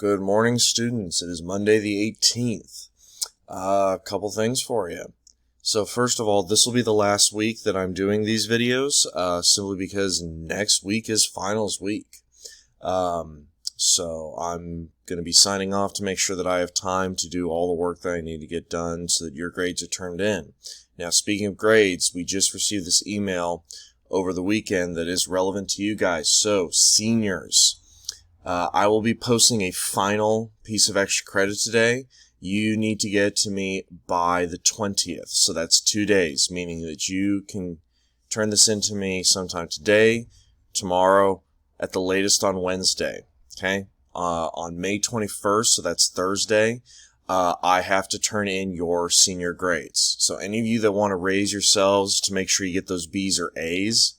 Good morning, students. It is Monday the 18th. A couple things for you. So first of all, this will be the last week that I'm doing these videos, simply because next week is finals week. So I'm going to be signing off to make sure that I have time to do all the work that I need to get done so that your grades are turned in. Now, speaking of grades, we just received this email over the weekend that is relevant to you guys. So, seniors. I will be posting a final piece of extra credit today. You need to get it to me by the 20th. So that's 2 days, meaning that you can turn this into me sometime today, tomorrow, at the latest on Wednesday. Okay? On May 21st, so that's Thursday, I have to turn in your senior grades. So any of you that want to raise yourselves to make sure you get those B's or A's,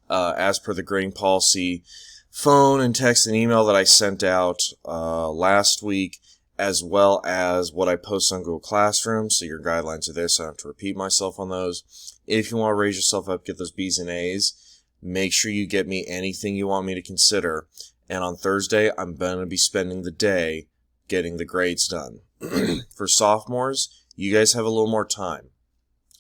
as per the grading policy, phone and text and email that I sent out last week, as well as what I post on Google Classroom. So your guidelines are there, so I don't have to repeat myself on those. If you want to raise yourself up, get those B's and A's, make sure you get me anything you want me to consider. And on Thursday, I'm going to be spending the day getting the grades done. For sophomores, you guys have a little more time.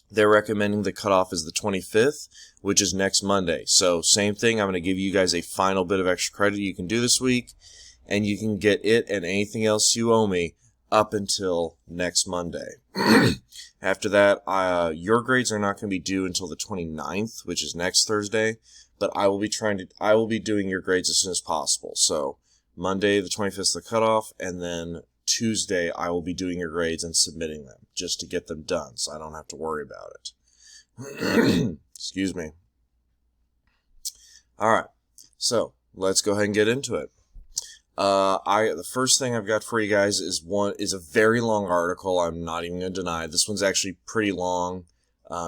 They're recommending the cutoff is the 25th, which is next Monday. So same thing, I'm going to give you guys a final bit of extra credit you can do this week, and you can get it and anything else you owe me up until next Monday. After that, your grades are not going to be due until the 29th, which is next Thursday, but I will be doing your grades as soon as possible. So Monday the 25th is the cutoff, and then Tuesday, I will be doing your grades and submitting them just to get them done so I don't have to worry about it. Excuse me. Alright, so let's go ahead and get into it. The first thing I've got for you guys is a very long article. I'm not even going to deny it. This one's actually pretty long,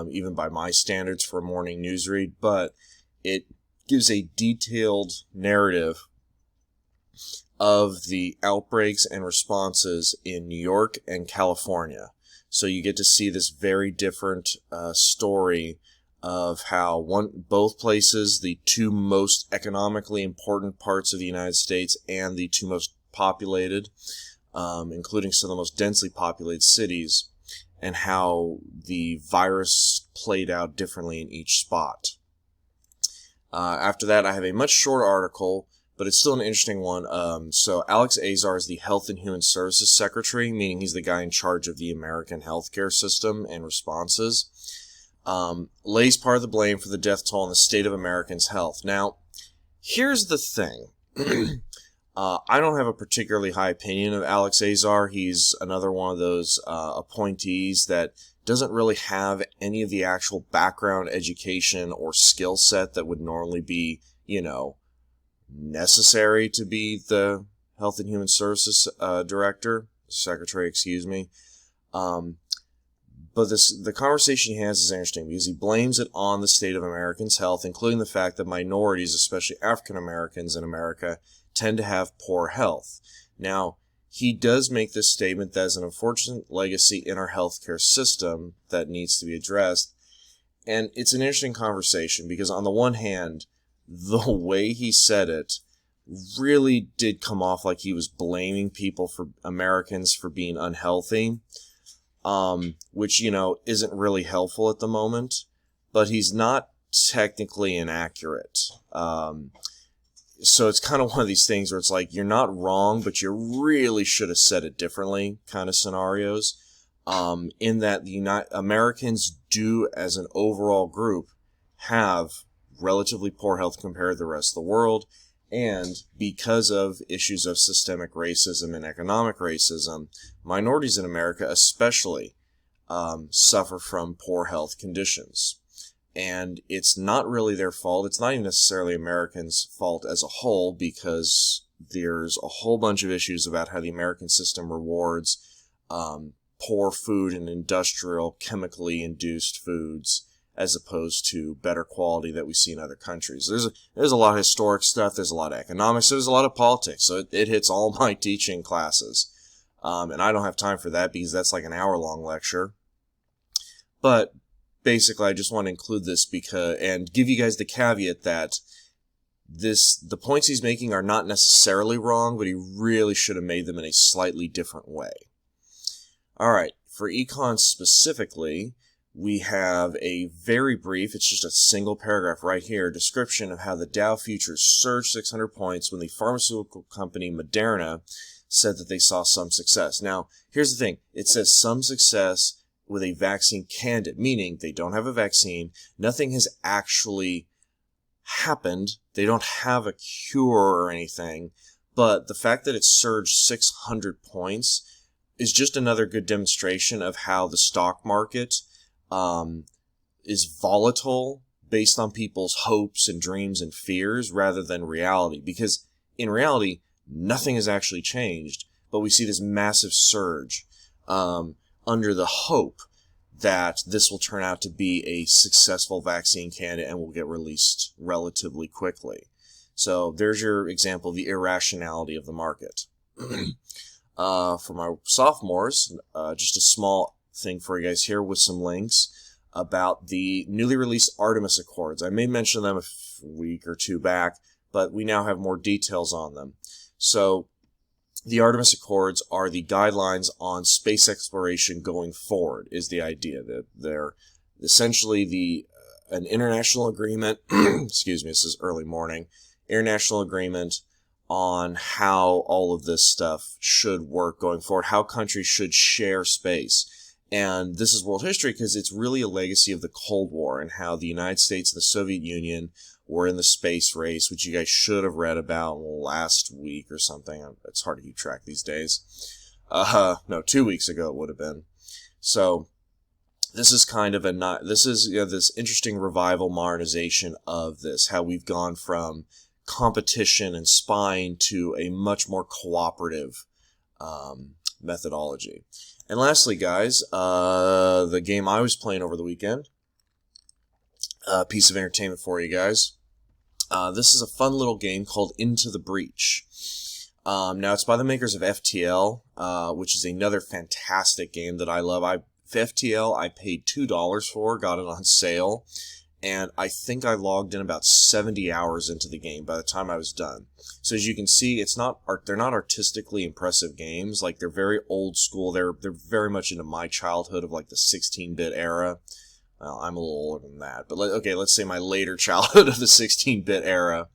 even by my standards for a morning news read, but it gives a detailed narrative of the outbreaks and responses in New York and California. So you get to see this very different story of how both places, the two most economically important parts of the United States and the two most populated, including some of the most densely populated cities, and how the virus played out differently in each spot. After that, I have a much shorter article, but it's still an interesting one. So Alex Azar is the Health and Human Services Secretary, meaning he's the guy in charge of the American healthcare system and responses. Lays part of the blame for the death toll in the state of Americans' health. Now, here's the thing. I don't have a particularly high opinion of Alex Azar. He's another one of those appointees that doesn't really have any of the actual background, education, or skill set that would normally be, necessary to be the Health and Human Services Secretary, excuse me. But the conversation he has is interesting because he blames it on the state of Americans' health, including the fact that minorities, especially African Americans in America, tend to have poor health. Now, he does make this statement that is an unfortunate legacy in our healthcare system that needs to be addressed. And it's an interesting conversation because on the one hand, the way he said it really did come off like he was blaming Americans for being unhealthy, which, isn't really helpful at the moment, but he's not technically inaccurate. So it's kind of one of these things where it's like, you're not wrong, but you really should have said it differently kind of scenarios, in that Americans do, as an overall group, have relatively poor health compared to the rest of the world, and because of issues of systemic racism and economic racism, minorities in America especially suffer from poor health conditions. And it's not really their fault. It's not even necessarily Americans' fault as a whole, because there's a whole bunch of issues about how the American system rewards poor food and industrial, chemically induced foods, as opposed to better quality that we see in other countries. There's a lot of historic stuff, there's a lot of economics, there's a lot of politics, so it hits all my teaching classes. And I don't have time for that because that's like an hour-long lecture. But basically, I just want to include this and give you guys the caveat that the points he's making are not necessarily wrong, but he really should have made them in a slightly different way. All right, for econ specifically, we have a very brief, it's just a single paragraph right here, description of how the Dow futures surged 600 points when the pharmaceutical company Moderna said that they saw some success. Now, here's the thing. It says some success with a vaccine candidate, meaning they don't have a vaccine. Nothing has actually happened. They don't have a cure or anything. But the fact that it surged 600 points is just another good demonstration of how the stock market is volatile based on people's hopes and dreams and fears rather than reality. Because in reality, nothing has actually changed, but we see this massive surge under the hope that this will turn out to be a successful vaccine candidate and will get released relatively quickly. So there's your example of the irrationality of the market. For my sophomores, just a small thing for you guys here with some links about the newly released Artemis Accords. I may mention them a week or two back, but we now have more details on them. So the Artemis Accords are the guidelines on space exploration going forward, is the idea. That they're essentially an international agreement, excuse me, this is early morning, international agreement on how all of this stuff should work going forward, how countries should share space. And this is world history because it's really a legacy of the Cold War and how the United States and the Soviet Union were in the space race, which you guys should have read about last week or something. It's hard to keep track these days. No, 2 weeks ago it would have been. So this is kind of this interesting revival modernization of this, how we've gone from competition and spying to a much more cooperative methodology. And lastly, guys, the game I was playing over the weekend, a piece of entertainment for you guys. This is a fun little game called Into the Breach. Now, it's by the makers of FTL, which is another fantastic game that I love. FTL, I paid $2 for, got it on sale, and I think I logged in about 70 hours into the game by the time I was done. So as you can see, they're not artistically impressive games. Like, they're very old school. They're very much into my childhood of like the 16-bit era. Well, I'm a little older than that, but let's say my later childhood of the 16-bit era.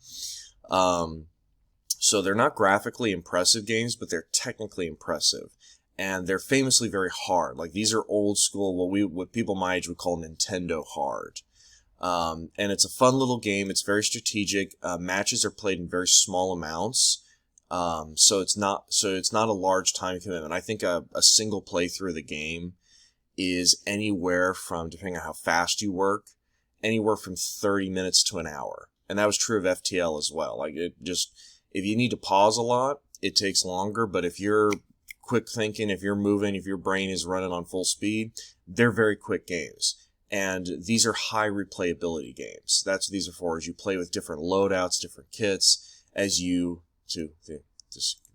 So they're not graphically impressive games, but they're technically impressive. And they're famously very hard. Like, these are old school, what people my age would call Nintendo hard. And it's a fun little game. It's very strategic. Matches are played in very small amounts. So it's not a large time commitment. I think a single playthrough of the game is anywhere from, depending on how fast you work, anywhere from 30 minutes to an hour. And that was true of FTL as well. Like, if you need to pause a lot, it takes longer, but if you're quick thinking, if you're moving, if your brain is running on full speed, they're very quick games. And these are high replayability games. That's what these are for, is you play with different loadouts, different kits, as you, to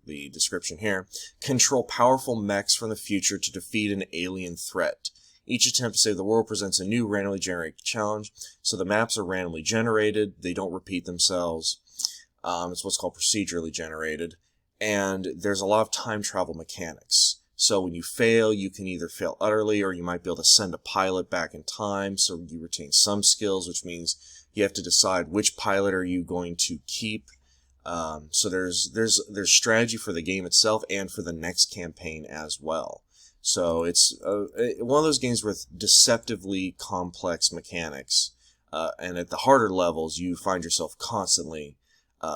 the description here, control powerful mechs from the future to defeat an alien threat. Each attempt to save the world presents a new randomly generated challenge, so the maps are randomly generated, they don't repeat themselves. It's what's called procedurally generated, and there's a lot of time travel mechanics. So when you fail, you can either fail utterly, or you might be able to send a pilot back in time, so you retain some skills, which means you have to decide which pilot are you going to keep. So there's strategy for the game itself and for the next campaign as well. So it's one of those games with deceptively complex mechanics, and at the harder levels, you find yourself constantly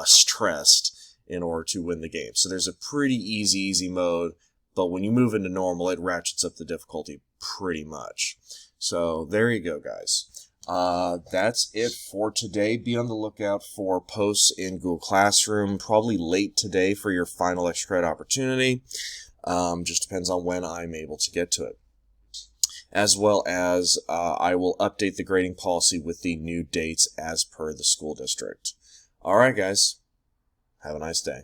stressed in order to win the game. So there's a pretty easy mode, but when you move into normal, it ratchets up the difficulty pretty much. So there you go, guys. That's it for today. Be on the lookout for posts in Google Classroom, probably late today for your final extra credit opportunity. Just depends on when I'm able to get to it. As well as I will update the grading policy with the new dates as per the school district. All right, guys. Have a nice day.